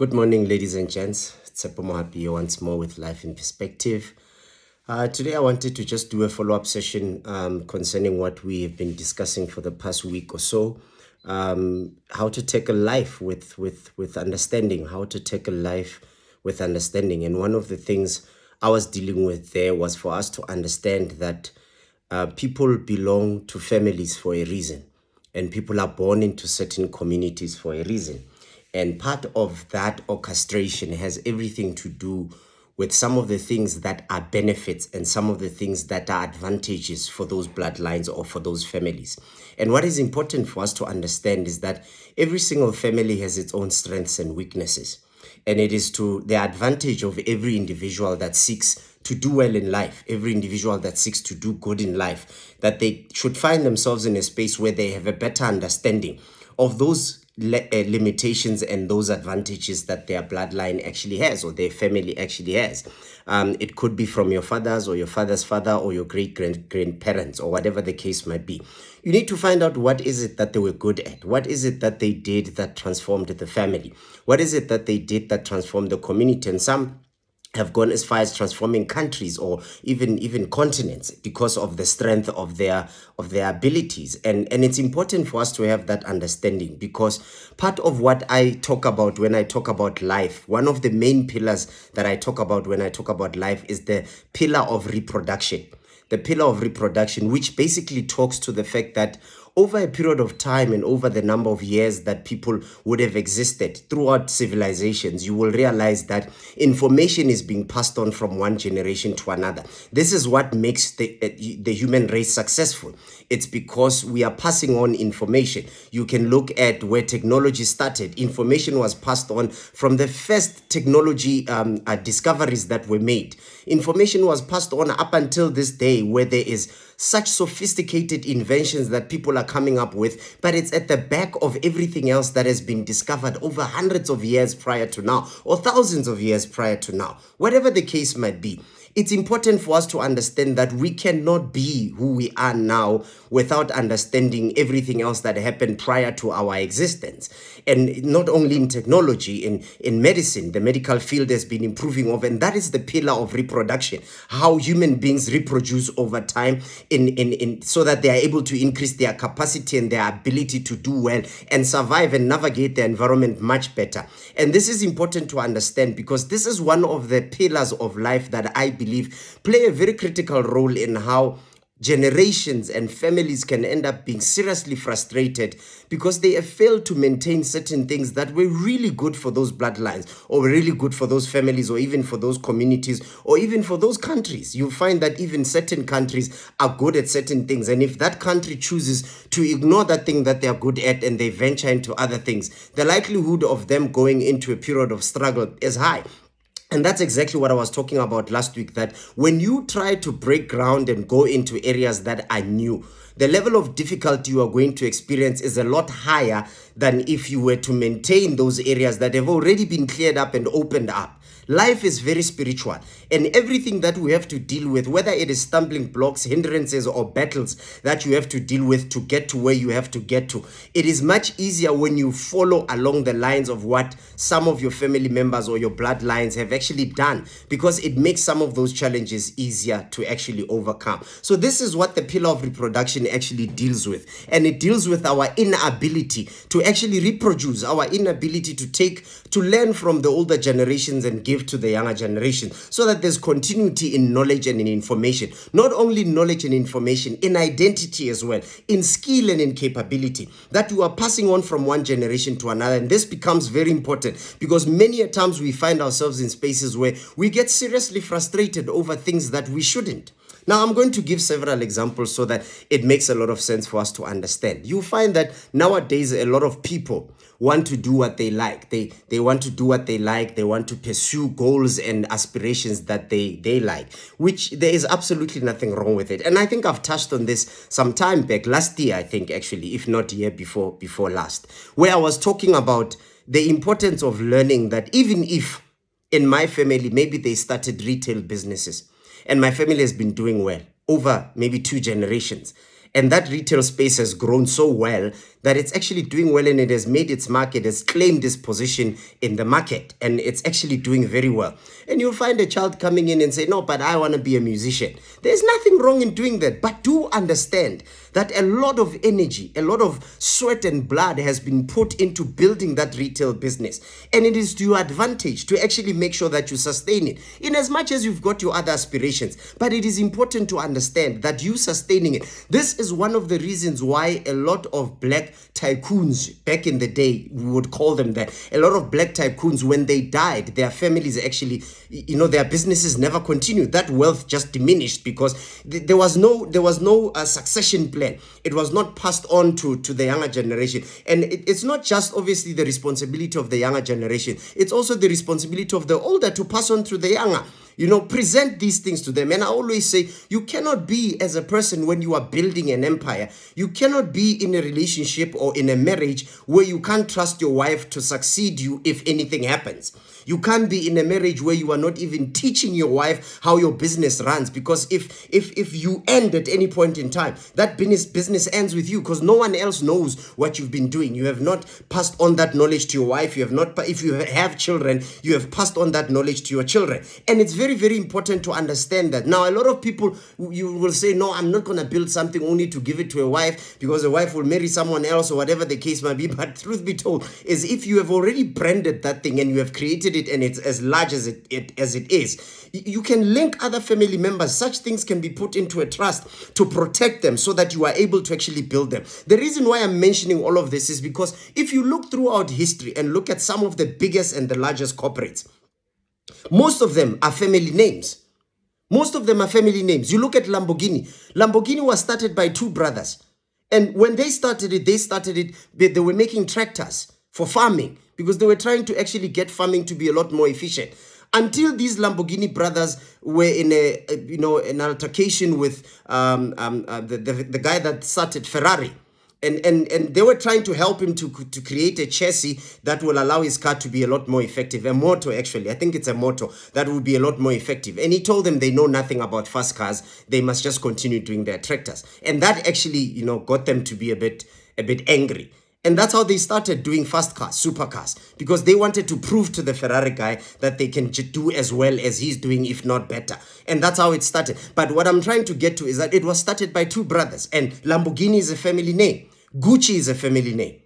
Good morning, ladies and gents. Tsepo Mohapi here once more with Life in Perspective. Today, I wanted to just do a follow-up session concerning what we have been discussing for the past week or so. How to tackle life with understanding, how to tackle life with understanding. And one of the things I was dealing with there was for us to understand that people belong to families for a reason, and people are born into certain communities for a reason. And part of that orchestration has everything to do with some of the things that are benefits and some of the things that are advantages for those bloodlines or for those families. And what is important for us to understand is that every single family has its own strengths and weaknesses. And it is to the advantage of every individual that seeks to do well in life, every individual that seeks to do good in life, that they should find themselves in a space where they have a better understanding of those limitations and those advantages that their bloodline actually has or their family actually has. It could be from your father's or your father's father or your great-grandparents or whatever the case might be. You need to find out what is it that they were good at. What is it that they did that transformed the family? What is it that they did that transformed the community? And some have gone as far as transforming countries or even continents because of the strength of their abilities. And it's important for us to have that understanding, because part of what I talk about when I talk about life, one of the main pillars that I talk about when I talk about life is the pillar of reproduction. The pillar of reproduction, which basically talks to the fact that over a period of time and over the number of years that people would have existed throughout civilizations, you will realize that information is being passed on from one generation to another. This is what makes the human race successful. It's because we are passing on information. You can look at where technology started. Information was passed on from the first technology discoveries that were made. Information was passed on up until this day, where there is such sophisticated inventions that people are coming up with, but it's at the back of everything else that has been discovered over hundreds of years prior to now, or thousands of years prior to now. Whatever the case might be, it's important for us to understand that we cannot be who we are now without understanding everything else that happened prior to our existence. And not only in technology, in medicine, the medical field has been improving over, and that is the pillar of reproduction, how human beings reproduce over time so that they are able to increase their capacity and their ability to do well and survive and navigate the environment much better. And this is important to understand, because this is one of the pillars of life that I believe play a very critical role in how generations and families can end up being seriously frustrated because they have failed to maintain certain things that were really good for those bloodlines, or really good for those families, or even for those communities, or even for those countries. You'll find that even certain countries are good at certain things, and if that country chooses to ignore that thing that they're good at and they venture into other things, the likelihood of them going into a period of struggle is high. And that's exactly what I was talking about last week, that when you try to break ground and go into areas that are new, the level of difficulty you are going to experience is a lot higher than if you were to maintain those areas that have already been cleared up and opened up. Life is very spiritual, and everything that we have to deal with, whether it is stumbling blocks, hindrances, or battles that you have to deal with to get to where you have to get to, it is much easier when you follow along the lines of what some of your family members or your bloodlines have actually done, because it makes some of those challenges easier to actually overcome. So this is what the pillar of reproduction actually deals with, and it deals with our inability to actually reproduce, our inability to learn from the older generations and give to the younger generation, so that there's continuity in knowledge and in information. Not only knowledge and information, in identity as well, in skill and in capability, that you are passing on from one generation to another. And this becomes very important, because many a times we find ourselves in spaces where we get seriously frustrated over things that we shouldn't. Now, I'm going to give several examples so that it makes a lot of sense for us to understand. You find that nowadays a lot of people want to do what they like. They want to do what they like. They want to pursue goals and aspirations that they like, which there is absolutely nothing wrong with it. And I think I've touched on this some time back, last year, I think, actually, if not year before last, where I was talking about the importance of learning that even if in my family, maybe they started retail businesses, and my family has been doing well over maybe 2 generations, and that retail space has grown so well that it's actually doing well and it has made its mark, it has claimed its position in the market, and it's actually doing very well. And you'll find a child coming in and say, no, but I want to be a musician. There's nothing wrong in doing that, but do understand that a lot of energy, a lot of sweat and blood has been put into building that retail business. And it is to your advantage to actually make sure that you sustain it, in as much as you've got your other aspirations. But it is important to understand that you sustaining it. This is one of the reasons why a lot of black tycoons, back in the day, we would call them that, a lot of black tycoons, when they died, their families actually, their businesses never continued. That wealth just diminished because there was no succession plan. It was not passed on to the younger generation. And it's not just obviously the responsibility of the younger generation, it's also the responsibility of the older to pass on to the younger. Present these things to them. And I always say, you cannot be, as a person, when you are building an empire, you cannot be in a relationship or in a marriage where you can't trust your wife to succeed you if anything happens. You can't be in a marriage where you are not even teaching your wife how your business runs, because if you end at any point in time, that business ends with you, because no one else knows what you've been doing. You have not passed on that knowledge to your wife. You have not, if you have children, you have passed on that knowledge to your children. And it's very, very important to understand that. Now, a lot of people, you will say, no, I'm not going to build something only to give it to a wife because the wife will marry someone else or whatever the case might be. But truth be told, is if you have already branded that thing and you have created it and it's as large as it is, you can link other family members. Such things can be put into a trust to protect them so that you are able to actually build them. The reason why I'm mentioning all of this is because if you look throughout history and look at some of the biggest and the largest corporates, most of them are family names. Most of them are family names. You look at Lamborghini. Lamborghini was started by two brothers. And when they started it, they were making tractors for farming because they were trying to actually get farming to be a lot more efficient. Until these Lamborghini brothers were in an altercation with the guy that started Ferrari. And they were trying to help him to create a chassis that will allow his car to be a lot more effective. A motor, actually. I think it's a motor that will be a lot more effective. And he told them they know nothing about fast cars. They must just continue doing their tractors. And that actually, got them to be a bit angry. And that's how they started doing fast cars, supercars, because they wanted to prove to the Ferrari guy that they can do as well as he's doing, if not better. And that's how it started. But what I'm trying to get to is that it was started by two brothers, and Lamborghini is a family name. Gucci is a family name.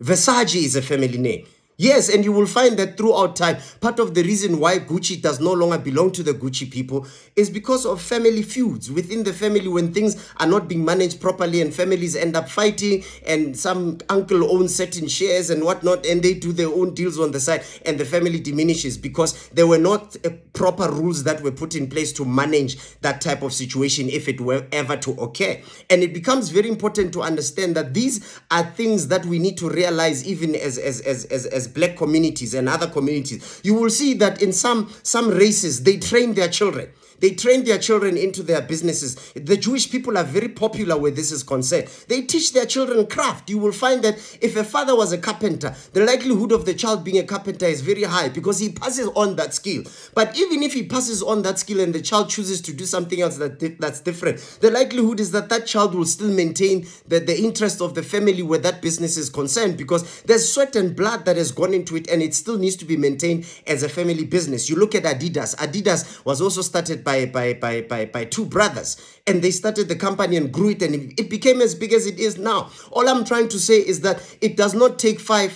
Versace is a family name. Yes, and you will find that throughout time, part of the reason why Gucci does no longer belong to the Gucci people is because of family feuds within the family. When things are not being managed properly and families end up fighting, and some uncle owns certain shares and whatnot, and they do their own deals on the side, and the family diminishes because there were not proper rules that were put in place to manage that type of situation if it were ever to occur. And it becomes very important to understand that these are things that we need to realize, even as black communities and other communities. You will see that in some races, they train their children. They train their children into their businesses. The Jewish people are very popular where this is concerned. They teach their children craft. You will find that if a father was a carpenter, the likelihood of the child being a carpenter is very high because he passes on that skill. But even if he passes on that skill and the child chooses to do something else that's different, the likelihood is that child will still maintain the interest of the family where that business is concerned, because there's sweat and blood that has gone into it and it still needs to be maintained as a family business. You look at Adidas. Adidas was also started by two brothers, and they started the company and grew it, and it became as big as it is now. All I'm trying to say is that it does not take 3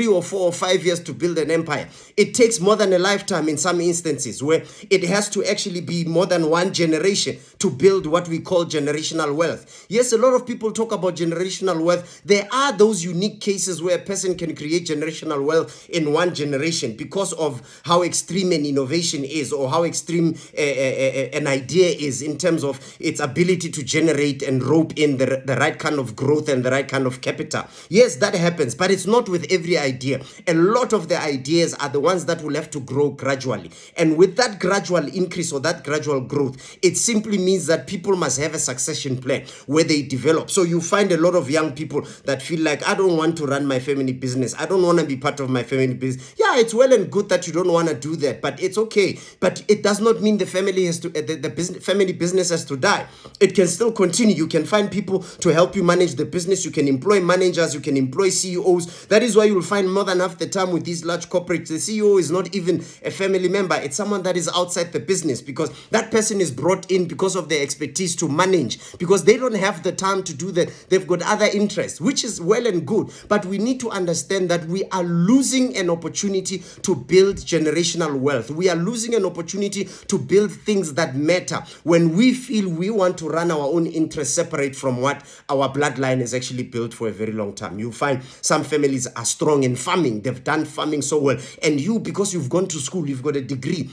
or 4 or 5 years to build an empire. It takes more than a lifetime in some instances, where it has to actually be more than one generation to build what we call generational wealth. Yes, a lot of people talk about generational wealth. There are those unique cases where a person can create generational wealth in one generation because of how extreme an innovation is, or how extreme an idea is in terms of its ability to generate and rope in the right kind of growth and the right kind of capital. Yes, that happens, but it's not with every idea. A lot of the ideas are the ones that will have to grow gradually. And with that gradual increase or that gradual growth, it simply means that people must have a succession plan where they develop. So you find a lot of young people that feel like, I don't want to run my family business. I don't want to be part of my family business. Yeah, it's well and good that you don't want to do that, but it's okay. But it does not mean the family has to, family business has to die. It can still continue. You can find people to help you manage the business. You can employ managers. You can employ CEOs. That is why you'll find more than half the time with these large corporates, the CEO is not even a family member. It's someone that is outside the business, because that person is brought in because of their expertise to manage, because they don't have the time to do that. They've got other interests, which is well and good. But we need to understand that we are losing an opportunity to build generational wealth. We are losing an opportunity to build things that matter when we feel we want to run our own interests separate from what our bloodline is actually built for a very long time. You find some families are strong in farming. They've done farming so well. And you, because you've gone to school, you've got a degree,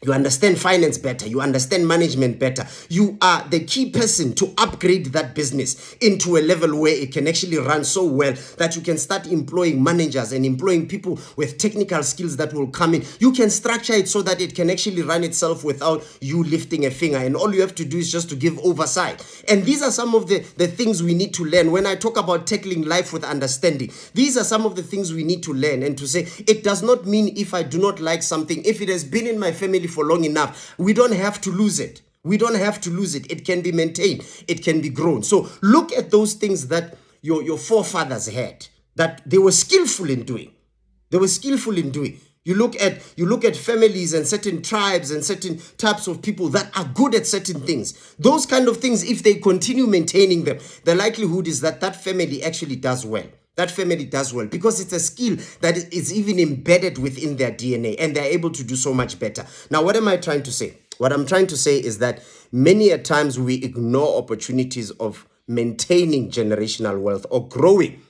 you understand finance better. You understand management better. You are the key person to upgrade that business into a level where it can actually run so well that you can start employing managers and employing people with technical skills that will come in. You can structure it so that it can actually run itself without you lifting a finger. And all you have to do is just to give oversight. And these are some of the things we need to learn. When I talk about tackling life with understanding, these are some of the things we need to learn, and to say it does not mean if I do not like something, if it has been in my family for long enough, we don't have to lose it. We don't have to lose it. It can be maintained. It can be grown. So look at those things that your forefathers had, that they were skillful in doing. They were skillful in doing. You look at families and certain tribes and certain types of people that are good at certain things. Those kind of things, if they continue maintaining them, the likelihood is that that family actually does well. That family does well because it's a skill that is even embedded within their DNA, and they're able to do so much better. Now, what am I trying to say? What I'm trying to say is that many a times we ignore opportunities of maintaining generational wealth or growing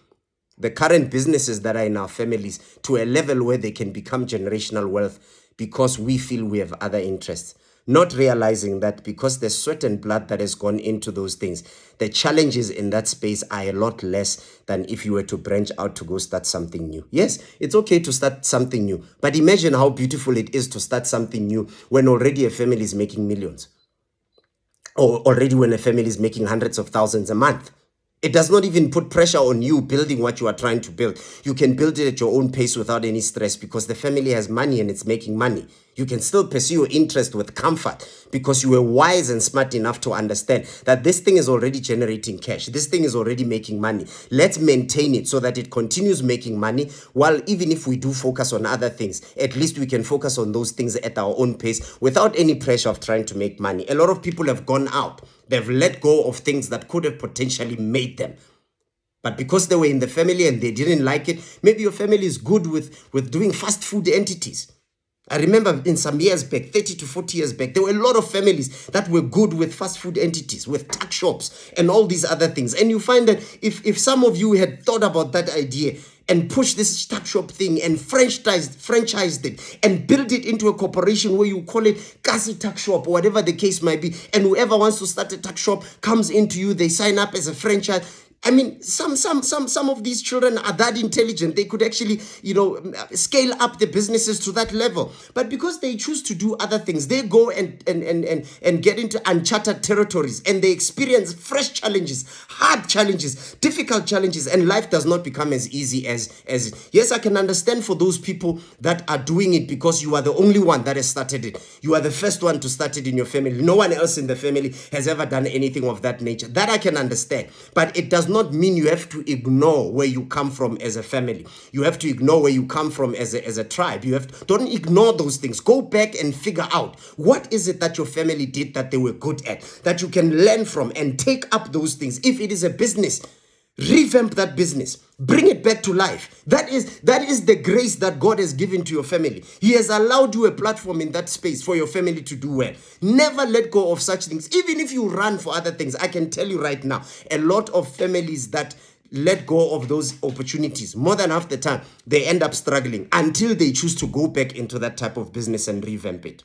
the current businesses that are in our families to a level where they can become generational wealth because we feel we have other interests. Not realizing that because there's sweat and blood that has gone into those things, the challenges in that space are a lot less than if you were to branch out to go start something new. Yes, it's okay to start something new, but imagine how beautiful it is to start something new when already a family is making millions, or already when a family is making hundreds of thousands a month. It does not even put pressure on you building what you are trying to build. You can build it at your own pace without any stress because the family has money and it's making money. You can still pursue your interest with comfort because you were wise and smart enough to understand that this thing is already generating cash. This thing is already making money. Let's maintain it so that it continues making money, while even if we do focus on other things, at least we can focus on those things at our own pace without any pressure of trying to make money. A lot of people have gone out. They've let go of things that could have potentially made them. But because they were in the family and they didn't like it, maybe your family is good with doing fast food entities. I remember in some years back, 30 to 40 years back, there were a lot of families that were good with fast food entities, with tuck shops and all these other things. And you find that if some of you had thought about that idea and pushed this tuck shop thing and franchised it and build it into a corporation where you call it Kasi Tuck Shop or whatever the case might be, and whoever wants to start a tuck shop comes into you, they sign up as a franchise. I mean, some of these children are that intelligent. They could actually, scale up the businesses to that level. But because they choose to do other things, they go and get into uncharted territories, and they experience fresh challenges, hard challenges, difficult challenges, and life does not become as easy as yes, I can understand for those people that are doing it because you are the only one that has started it. You are the first one to start it in your family. No one else in the family has ever done anything of that nature. That I can understand. But it does not mean you have to ignore where you come from as a family. You have to ignore where you come from as a tribe. Don't ignore those things. Go back and figure out what is it that your family did that they were good at, that you can learn from and take up those things. If it is a business, revamp that business. Bring it back to life. That is the grace that God has given to your family. He has allowed you a platform in that space for your family to do well. Never let go of such things. Even if you run for other things, I can tell you right now, a lot of families that let go of those opportunities, more than half the time, they end up struggling until they choose to go back into that type of business and revamp it.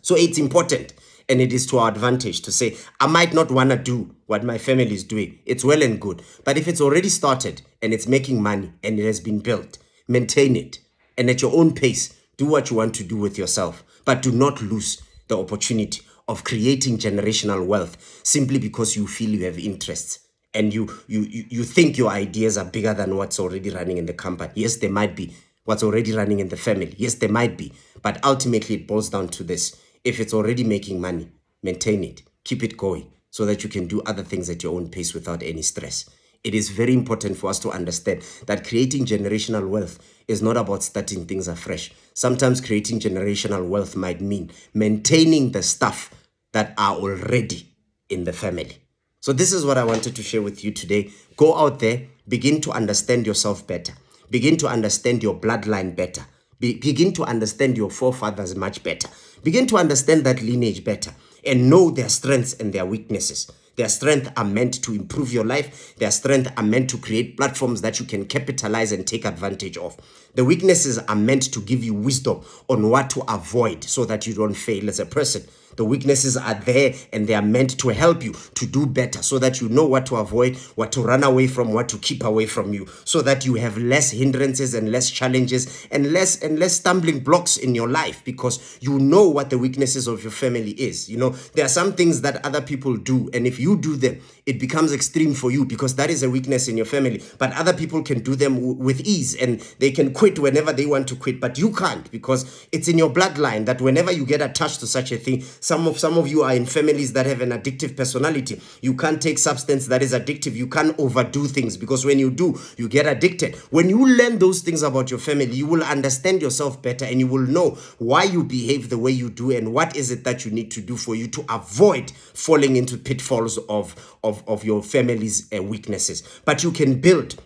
So it's important. And it is to our advantage to say, I might not want to do what my family is doing. It's well and good. But if it's already started and it's making money and it has been built, maintain it. And at your own pace, do what you want to do with yourself. But do not lose the opportunity of creating generational wealth simply because you feel you have interests. And you think your ideas are bigger than what's already running in the company. Yes, they might be. What's already running in the family. Yes, they might be. But ultimately, it boils down to this. If it's already making money, maintain it. Keep it going so that you can do other things at your own pace without any stress. It is very important for us to understand that creating generational wealth is not about starting things afresh. Sometimes creating generational wealth might mean maintaining the stuff that are already in the family. So this is what I wanted to share with you today. Go out there, begin to understand yourself better. Begin to understand your bloodline better. Begin to understand your forefathers much better. Begin to understand that lineage better and know their strengths and their weaknesses. Their strengths are meant to improve your life. Their strengths are meant to create platforms that you can capitalize and take advantage of. The weaknesses are meant to give you wisdom on what to avoid so that you don't fail as a person. The weaknesses are there and they are meant to help you to do better so that you know what to avoid, what to run away from, what to keep away from you, so that you have less hindrances and less challenges and less stumbling blocks in your life, because you know what the weaknesses of your family is. You know, there are some things that other people do, and if you do them, it becomes extreme for you because that is a weakness in your family. But other people can do them with ease and they can quit whenever they want to quit, but you can't because it's in your bloodline that whenever you get attached to such a thing, some of you are in families that have an addictive personality. You can't take substance that is addictive. You can't overdo things because when you do, you get addicted. When you learn those things about your family, you will understand yourself better and you will know why you behave the way you do and what is it that you need to do for you to avoid falling into pitfalls of your family's weaknesses. But you can build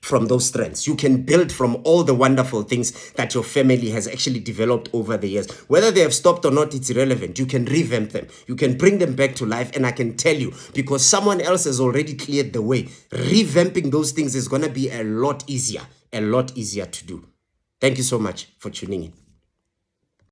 from those strengths. You can build from all the wonderful things that your family has actually developed over the years. Whether they have stopped or not, it's irrelevant. You can revamp them. You can bring them back to life. And I can tell you, because someone else has already cleared the way, revamping those things is going to be a lot easier to do. Thank you so much for tuning in.